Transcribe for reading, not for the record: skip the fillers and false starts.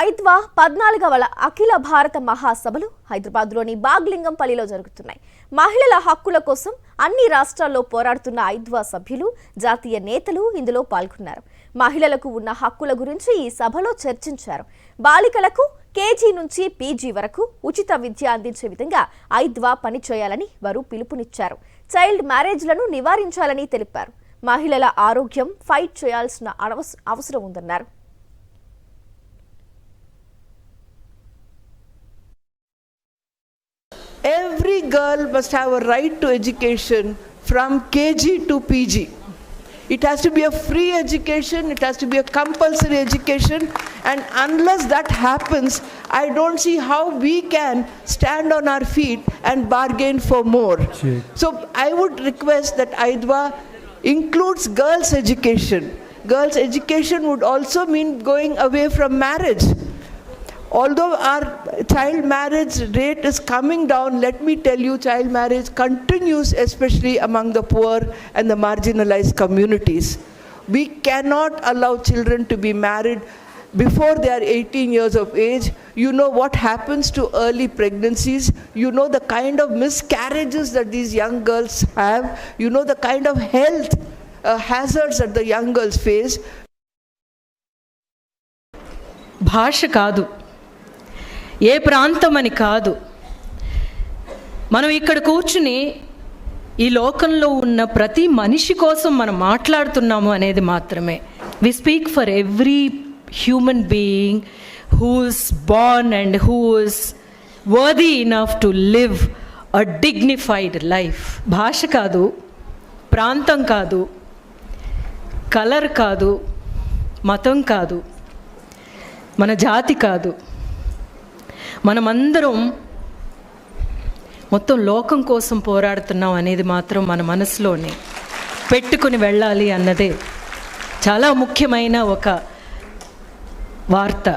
ఐద్వా 14వ అఖిల భారత మహాసభలు హైదరాబాద్లోని బాగ్లింగంపల్లిలో జరుగుతున్నాయి. మహిళల హక్కుల కోసం అన్ని రాష్ట్రాల్లో పోరాడుతున్న ఐద్వా సభ్యులు, జాతీయ నేతలు ఇందులో పాల్గొన్నారు. మహిళలకు ఉన్న హక్కుల గురించి ఈ సభలో చర్చించారు. బాలికలకు కేజీ నుంచి పీజీ వరకు ఉచిత విద్య అందించే విధంగా ఐద్వా పనిచేయాలని వారు పిలుపునిచ్చారు. చైల్డ్ మ్యారేజ్లను నివారించాలని తెలిపారు. మహిళల ఆరోగ్యం ఫైట్ చేయాల్సిన అవసరం ఉందన్నారు. Every girl must have a right to education from KG to PG. It has to be a free education, it has to be a compulsory education, and unless that happens, I don't see how we can stand on our feet and bargain for more. Sure. So I would request that IDWA includes girls' education. Girls' education would also mean going away from marriage. Although our child marriage rate is coming down, let me tell you, child marriage continues, especially among the poor and the marginalized communities. We cannot allow children to be married before they are 18 years of age. You know what happens to early pregnancies. You know the kind of miscarriages that these young girls have. You know the kind of health hazards that the young girls face. భాష కాదు, ఏ ప్రాంతం అని కాదు, మనం ఇక్కడ కూర్చుని ఈ లోకంలో ఉన్న ప్రతి మనిషి కోసం మనం మాట్లాడుతున్నాము అనేది మాత్రమే. We speak for every human being who's born and who's worthy enough to live a dignified life. భాష కాదు, ప్రాంతం కాదు, కలర్ కాదు, మతం కాదు, మన జాతి కాదు, మనమందరం మొత్తం లోకం కోసం పోరాడుతున్నాం అనేది మాత్రం మన మనసులోనే పెట్టుకుని వెళ్ళాలి అన్నదే చాలా ముఖ్యమైన ఒక వార్త.